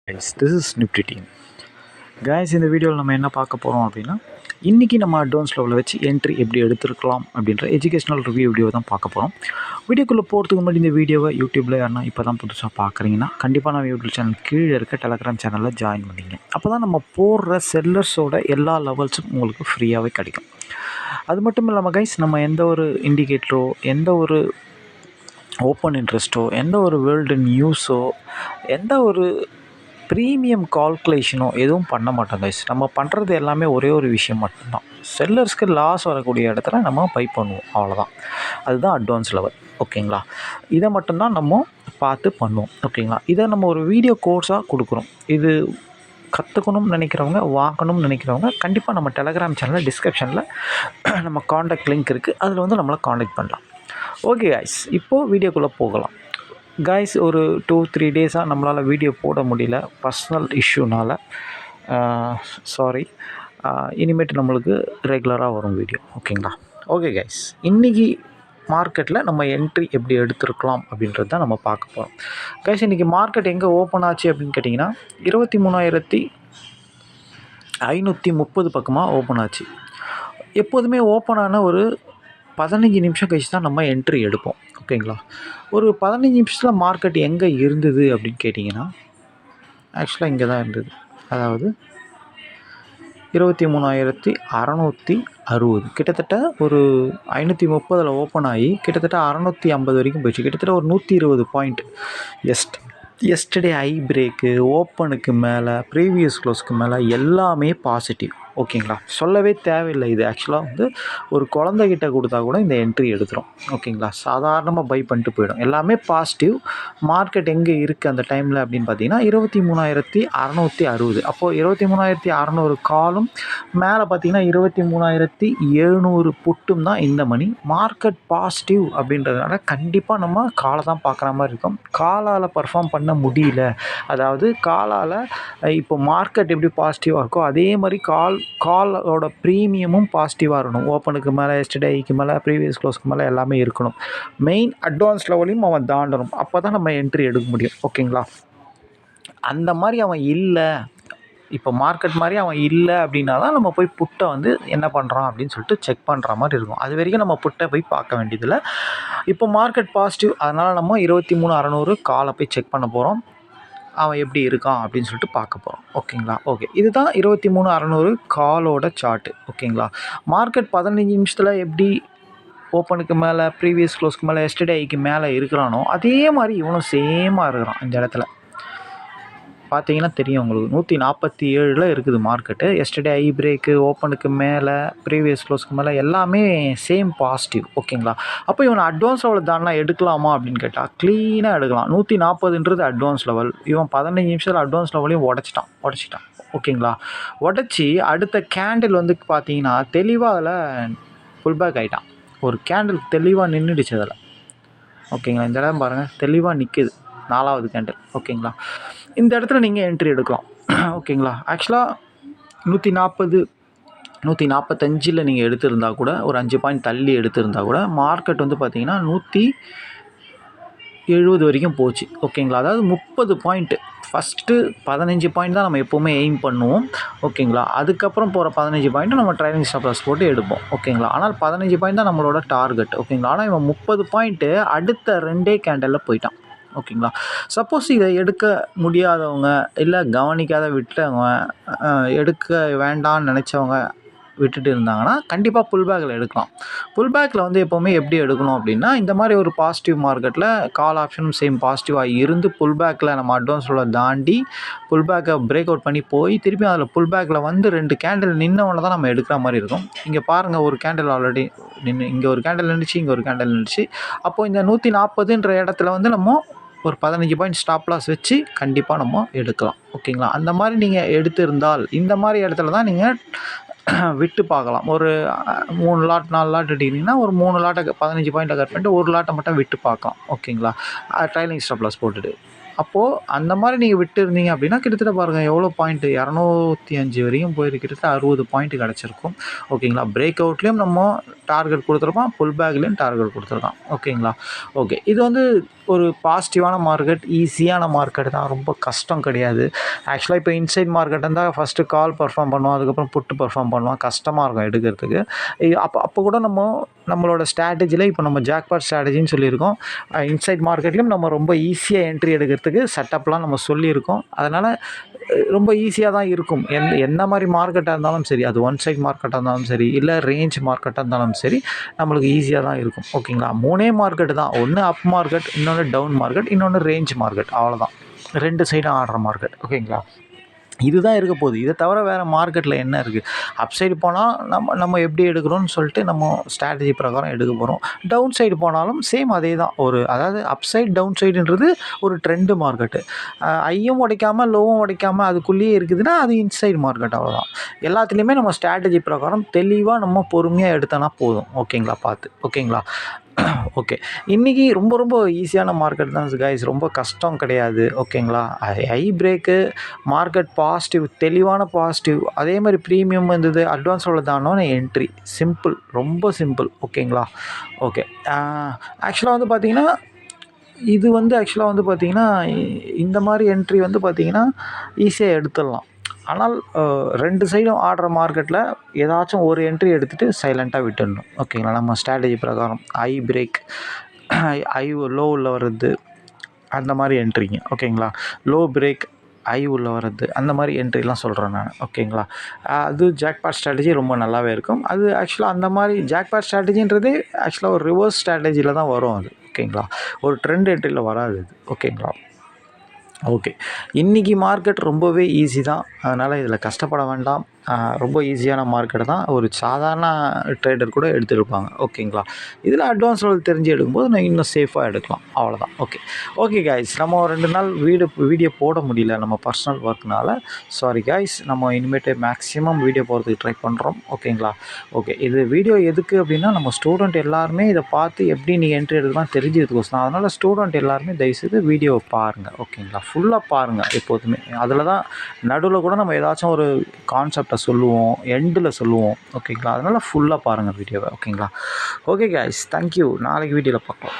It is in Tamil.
Guys, this is Nifty team. Guys, இந்த வீடியோவில் நம்ம என்ன பார்க்க போகிறோம் அப்படின்னா, இன்றைக்கி நம்ம அட்வான்ஸ் லெவலில் வச்சு என்ட்ரி எப்படி எடுத்துருக்கலாம் அப்படின்ற எஜுகேஷனல் வீடியோ தான் பார்க்க போகிறோம். வீடியோக்குள்ளே போகிறதுக்கு முன்னாடி இந்த வீடியோவை யூடியூப்பில் யாருன்னா இப்போ தான் புதுசாக பார்க்குறீங்கன்னா கண்டிப்பாக நம்ம யூடியூப் சேனல் கீழே இருக்க டெலகிராம் சேனலில் ஜாயின் பண்ணிங்க. அப்போ தான் நம்ம போடுற செல்லர்ஸோட எல்லா லெவல்ஸும் உங்களுக்கு ஃப்ரீயாகவே கிடைக்கும். அது மட்டும் இல்லாமல் கைஸ், நம்ம எந்த ஒரு இண்டிகேட்டரோ, எந்த ஒரு ஓப்பன் இன்ட்ரெஸ்ட்டோ, எந்த ஒரு வேர்ல்டு நியூஸோ, எந்த ஒரு ப்ரீமியம் கால்குலேஷனோ எதுவும் பண்ண மாட்டோம் கைஸ். நம்ம பண்ணுறது எல்லாமே ஒரே ஒரு விஷயம் மட்டும்தான். செல்லர்ஸ்க்கு லாஸ் வரக்கூடிய இடத்துல நம்ம பை பண்ணுவோம், அவ்வளோதான். அதுதான் அட்வான்ஸ் லெவல், ஓகேங்களா? இதை மட்டும்தான் நம்ம பார்த்து பண்ணுவோம், ஓகேங்களா? இதை நம்ம ஒரு வீடியோ கோர்ஸாக கொடுக்குறோம். இது கற்றுக்கணும்னு நினைக்கிறவங்க, வாங்கணும்னு நினைக்கிறவங்க கண்டிப்பாக நம்ம டெலகிராம் சேனலில் டிஸ்கிரிப்ஷனில் நம்ம காண்டாக்ட் லிங்க் இருக்குது, அதில் வந்து நம்மளை காண்டாக்ட் பண்ணலாம். ஓகே கைஸ், இப்போது வீடியோக்குள்ளே போகலாம். கைஸ், ஒரு 2-3 டேஸாக நம்மளால் வீடியோ போட முடியல, பர்சனல் இஷ்யூனால். சாரி. இனிமேட்டு நம்மளுக்கு ரெகுலராக வரும் வீடியோ, ஓகேங்களா? ஓகே கைஸ், இன்றைக்கி மார்க்கெட்டில் நம்ம என்ட்ரி எப்படி எடுத்துருக்கலாம் அப்படின்றது தான் நம்ம பார்க்க போகிறோம். கைஸ், இன்றைக்கி மார்க்கெட் எங்கே ஓப்பன் ஆச்சு அப்படின்னு கேட்டிங்கன்னா 23,530 பக்கமாக ஓப்பன் ஆச்சு. எப்போதுமே ஓப்பன் ஆன ஒரு 15 நிமிஷம் கழிச்சு தான் நம்ம என்ட்ரி எடுப்போம், ஓகேங்களா? ஒரு 15 நிமிஷத்தில் மார்க்கெட் எங்கே இருந்தது அப்படின்னு கேட்டிங்கன்னா, ஆக்சுவலாக இங்கே தான் இருந்தது. அதாவது 23,660, கிட்டத்தட்ட ஒரு 530 ஓப்பன் ஆகி கிட்டத்தட்ட 650 வரைக்கும் போயிடுச்சு. கிட்டத்தட்ட ஒரு 120 பாயிண்ட். எஸ்டர்டே ஐ பிரேக்கு, ஓப்பனுக்கு மேலே, ப்ரீவியஸ் க்ளோஸ்க்கு மேலே எல்லாமே பாசிட்டிவ், ஓகேங்களா? சொல்லவே தேவையில்லை. இது ஆக்சுவலாக வந்து ஒரு குழந்தைகிட்ட கொடுத்தா கூட இந்த என்ட்ரி எடுத்துரும், ஓகேங்களா? சாதாரணமாக பை பண்ணிட்டு போயிடும். எல்லாமே பாசிட்டிவ். மார்க்கெட் எங்கே இருக்குது அந்த டைமில் அப்படின்னு பார்த்தீங்கன்னா 23,660. அப்போது 23,600 காலும், மேலே பார்த்தீங்கன்னா 23,700 புட்டும் தான் இந்த மணி. மார்க்கெட் பாசிட்டிவ் அப்படின்றதுனால கண்டிப்பாக நம்ம காலை தான் பார்க்குற மாதிரி இருக்கும். காலால் பர்ஃபார்ம் பண்ண முடியல. அதாவது காலால் இப்போ மார்க்கெட் எப்படி பாசிட்டிவாக இருக்கோ அதே மாதிரி காலோட ப்ரீமியமும் பாசிட்டிவாக இருக்கணும். ஓப்பனுக்கு மேலே, எஸ்டர்டேக்கு மேலே, ப்ரீவியஸ் க்ளோஸ்க்கு மேலே எல்லாமே இருக்கணும். மெயின் அட்வான்ஸ் லெவலையும் அவன் தாண்டணும். அப்போ தான் நம்ம என்ட்ரி எடுக்க முடியும், ஓகேங்களா? அந்த மாதிரி அவன் இல்லை, இப்போ மார்க்கெட் மாதிரி அவன் இல்லை அப்படின்னா தான் நம்ம போய் புட்டை வந்து என்ன பண்ணுறான் அப்படின்னு சொல்லிட்டு செக் பண்ணுற மாதிரி இருக்கும். அது வரைக்கும் நம்ம புட்டை போய் பார்க்க வேண்டியதில்லை. இப்போ மார்க்கெட் பாசிட்டிவ், அதனால் நம்ம 23,600 காலை போய் செக் பண்ண போகிறோம். அவன் எப்படி இருக்கான் அப்படின்னு சொல்லிட்டு பார்க்க போகிறோம், ஓகேங்களா? ஓகே, இதுதான் 23,600 காலோட சார்ட்டு, ஓகேங்களா? மார்க்கெட் 15 நிமிஷத்தில் எப்படி ஓப்பனுக்கு மேலே, ப்ரீவியஸ் க்ளோஸ்க்கு மேலே, எஸ்டர்டேக்கு மேலே இருக்கிறானோ அதே மாதிரி இவனும் சேமாக இருக்கிறான். இந்த இடத்துல பார்த்தீங்கன்னா தெரியும் உங்களுக்கு, 147 இருக்குது மார்க்கெட்டு. எஸ்டர்டே ஐ பிரேக்கு, ஓப்பனுக்கு மேலே, ப்ரீவியஸ் க்ளோஸ்க்கு மேலே எல்லாமே சேம் பாசிட்டிவ், ஓகேங்களா? அப்போ இவன் அட்வான்ஸ் லெவல் தானே எடுக்கலாமா அப்படின்னு கேட்டால் க்ளீனாக எடுக்கலாம். 140ன்றது அட்வான்ஸ் லெவல். இவன் 15 நிமிஷத்தில் அட்வான்ஸ் லெவலையும் உடச்சிட்டான், ஓகேங்களா? உடச்சி அடுத்த கேண்டில் வந்து பார்த்தீங்கன்னா தெளிவாக அதில் புல் பேக் ஆகிட்டான். ஒரு கேண்டில் தெளிவாக நின்றுடுச்சு அதில், ஓகேங்களா? இந்த இடம் பாருங்கள், தெளிவாக நிற்குது, 4வது கேண்டில், ஓகேங்களா? இந்த இடத்துல நீங்கள் என்ட்ரி எடுக்கலாம், ஓகேங்களா? ஆக்சுவலாக 145 நீங்கள் எடுத்திருந்தா கூட, ஒரு 5 பாயிண்ட் தள்ளி எடுத்திருந்தா கூட மார்க்கெட் வந்து பார்த்தீங்கன்னா 170 வரைக்கும் போச்சு, ஓகேங்களா? அதாவது 30 பாயிண்ட்டு. ஃபஸ்ட்டு 15 பாயிண்ட் தான் நம்ம எப்போவுமே எய்ம் பண்ணுவோம், ஓகேங்களா? அதுக்கப்புறம் போகிற 15 பாயிண்ட்டு நம்ம ட்ரைலிங் ஸ்டாப் லாஸ் போட்டு எடுப்போம், ஓகேங்களா? ஆனால் 15 பாயிண்ட் தான் நம்மளோட டார்கெட், ஓகேங்களா? ஆனால் இவன் 30 பாயிண்ட்டு அடுத்த 2 கேண்டலில் போயிட்டான், ஓகேங்களா? சப்போஸ் இதை எடுக்க முடியாதவங்க, இல்லை கவனிக்காத விட்டவங்க, எடுக்க வேண்டான்னு நினச்சவங்க விட்டுட்டு இருந்தாங்கன்னா கண்டிப்பாக புல்பேக்கில் எடுக்கலாம். புல்பேக்கில் வந்து எப்போவுமே எப்படி எடுக்கணும் அப்படின்னா, இந்த மாதிரி ஒரு பாசிட்டிவ் மார்க்கெட்டில் கால் ஆப்ஷனும் சேம் பாசிட்டிவாக இருந்து புல்பேக்கில் நம்ம அட்வான்ஸோட தாண்டி புல்பேக்கை பிரேக் அவுட் பண்ணி போய் திருப்பி அதில் புல்பேக்கில் வந்து 2 கேண்டில் நின்னவொன்னே தான் நம்ம எடுக்கிற மாதிரி இருக்கும். இங்கே பாருங்கள், ஒரு கேண்டில் ஆல்ரெடி நின்று, இங்கே ஒரு கேண்டில் நின்றுச்சு, இங்கே ஒரு கேண்டில் நின்றுச்சு. அப்போது இந்த 140ன்ற இடத்துல வந்து நம்ம ஒரு 15 பாயிண்ட் ஸ்டாப் லாஸ் வச்சு கண்டிப்பாக நம்ம எடுக்கலாம், ஓகேங்களா? அந்த மாதிரி நீங்கள் எடுத்திருந்தால் இந்த மாதிரி இடத்துல தான் நீங்கள் விட்டு பார்க்கலாம். ஒரு 3 லாட் 4 லாட் எடுத்திங்கன்னா ஒரு 3 லாட்டை 15 பாயிண்ட்டை கட் பண்ணிட்டு ஒரு லாட்டை மட்டும் விட்டு பார்க்கலாம், ஓகேங்களா? ட்ரைலிங் ஸ்டாப் லாஸ் போட்டுட்டு. அப்போது அந்த மாதிரி நீங்கள் விட்டுருந்தீங்க அப்படின்னா கிட்டத்தட்ட பாருங்கள் எவ்வளோ பாயிண்ட்டு 205 வரையும் போயிருக்கு. கிட்டத்தட்ட 60 பாயிண்ட்டு கிடச்சிருக்கும். ஓகேங்களா. பிரேக் அவுட்லேயும் நம்ம டார்கெட் கொடுத்துருக்கோம், புல் பேக்லேயும் டார்கெட் கொடுத்துருக்கோம். ஓகேங்களா. ஓகே, இது வந்து ஒரு பாசிட்டிவான மார்க்கெட், ஈஸியான மார்க்கெட் தான், ரொம்ப கஷ்டம் கிடையாது. ஆக்சுவலாக இப்போ இன்சைட் மார்க்கெட் இருந்தால் ஃபஸ்ட்டு கால் பர்ஃபார்ம் பண்ணுவோம், அதுக்கப்புறம் புட்டு பர்ஃபார்ம் பண்ணுவோம், கஷ்டமாக இருக்கும் எடுக்கிறதுக்கு. அப்போ கூட நம்மளோட ஸ்ட்ராட்டஜியில் இப்போ நம்ம ஜாக்பாட் ஸ்ட்ராட்டஜின்னு சொல்லியிருக்கோம். இன்சைட் மார்க்கெட்லேயும் நம்ம ரொம்ப ஈஸியாக என்ட்ரி எடுக்கிறதுக்கு செட்டப்லாம் நம்ம சொல்லியிருக்கோம். அதனால் ரொம்ப ஈஸியாக தான் இருக்கும். என்ன மாதிரி மார்க்கெட்டாக இருந்தாலும் சரி, அது ஒன் சைட் மார்க்கெட்டாக இருந்தாலும் சரி, இல்லை ரேஞ்ச் மார்க்கெட்டாக இருந்தாலும் சரி, நம்மளுக்கு ஈஸியாக தான் இருக்கும். ஓகேங்களா. 3 மார்க்கெட்டு தான். ஒன்று அப் மார்க்கெட், இன்னொன்று டவுன் மார்க்கெட், இன்னொன்று ரேஞ்ச் மார்க்கெட். அவ்வளோதான். 2 சைடும் ஆடுற மார்க்கெட். ஓகேங்களா. இதுதான் இருக்க போகுது. இதை தவிர வேறு மார்க்கெட்டில் என்ன இருக்குது? அப் சைடு போனால் நம்ம எப்படி எடுக்கிறோம்னு சொல்லிட்டு நம்ம ஸ்ட்ராட்டஜி பிரகாரம் எடுக்க போகிறோம். டவுன் சைடு போனாலும் சேம் அதே தான். அதாவது அப் சைடு டவுன் சைடுன்றது ஒரு ட்ரெண்டு மார்க்கெட்டு. ஐயும் உடைக்காமல் லோவும் உடைக்காமல் அதுக்குள்ளேயே இருக்குதுன்னா அது இன்சைடு மார்க்கெட். அவ்வளோதான். எல்லாத்துலேயுமே நம்ம ஸ்ட்ராட்டஜி பிரகாரம் தெளிவாக நம்ம பொறுமையாக எடுத்தோன்னா போதும். ஓகேங்களா. பார்த்து. ஓகேங்களா. ஓகே, இன்றைக்கி ரொம்ப ரொம்ப ஈஸியான மார்க்கெட் தான் கைஸ், ரொம்ப கஷ்டம் கிடையாது. ஓகேங்களா. ஐ பிரேக்கு, மார்க்கெட் பாசிட்டிவ், தெளிவான பாசிட்டிவ், அதே மாதிரி ப்ரீமியம் இருந்தது, அட்வான்ஸோட தானோன்னு என்ட்ரி. சிம்பிள், ரொம்ப சிம்பிள். ஓகேங்களா. ஓகே, ஆக்சுவலாக வந்து பார்த்திங்கன்னா இது வந்து ஆக்சுவலாக வந்து பார்த்திங்கன்னா இந்த மாதிரி என்ட்ரி வந்து பார்த்திங்கன்னா ஈஸியாக எடுத்துடலாம். ஆனால் 2 சைடும் ஆடுற மார்க்கெட்டில் ஏதாச்சும் ஒரு என்ட்ரி எடுத்துகிட்டு சைலண்ட்டாக விட்டுடணும். ஓகேங்களா. நம்ம ஸ்ட்ராட்டஜி பிரகாரம் ஐ பிரேக், ஐ லோவில் வர்றது, அந்த மாதிரி என்ட்ரிங்க. ஓகேங்களா. லோ பிரேக், ஐ உள்ள வர்றது, அந்த மாதிரி என்ட்ரிலாம் சொல்கிறேன் நான். ஓகேங்களா. அது ஜாக்பாட் ஸ்ட்ராட்டஜி ரொம்ப நல்லாவே இருக்கும். அது ஆக்சுவலாக அந்த மாதிரி ஜாக்பாட் ஸ்ட்ராட்டஜின்றது ஆக்சுவலாக ஒரு ரிவர்ஸ் ஸ்ட்ராட்டஜியில் தான் வரும் அது. ஓகேங்களா. ஒரு ட்ரெண்ட் என்ட்ரியில் வராது அது. ஓகேங்களா. ஓகே, இன்றைக்கி மார்க்கெட் ரொம்பவே ஈஸி தான். அதனால் இதில் கஷ்டப்பட வேண்டாம். ரொம்ப ஈஸியான மார்க்கெட் தான். ஒரு சாதாரண ட்ரேடர் கூட எடுத்துருப்பாங்க. ஓகேங்களா. இதில் அட்வான்ஸ் லெவல் தெரிஞ்சு எடுக்கும்போது நான் இன்னும் சேஃபாக எடுக்கலாம். அவ்வளோதான். ஓகே கைஸ், நம்ம 2 நாள் வீடியோ போட முடியல நம்ம பர்சனல் ஒர்க்னால. Sorry guys. நம்ம இனிமேட்டு மேக்ஸிமம் வீடியோ போகிறதுக்கு ட்ரை பண்ணுறோம். ஓகேங்களா. ஓகே, இது வீடியோ எதுக்கு அப்படின்னா நம்ம ஸ்டூடெண்ட் எல்லாருமே இதை பார்த்து எப்படி நீங்கள் என்ட்ரி எடுக்கலாம் தெரிஞ்சதுக்கோசம். அதனால் ஸ்டூடெண்ட் எல்லாருமே தயவுசெய்து வீடியோவை பாருங்கள். ஓகேங்களா. ஃபுல்லாக பாருங்கள் எப்போதுமே. அதில் தான் நடுவில் கூட நம்ம ஏதாச்சும் ஒரு கான்செப்டை சொல்லுவோம், எண்டில் சொல்லுவோம். ஓகேங்களா. அதனால் ஃபுல்லாக பாருங்கள் வீடியோவை. ஓகேங்களா. Okay guys, thank you. நாளைக்கு வீடியோவில் பார்க்கலாம்.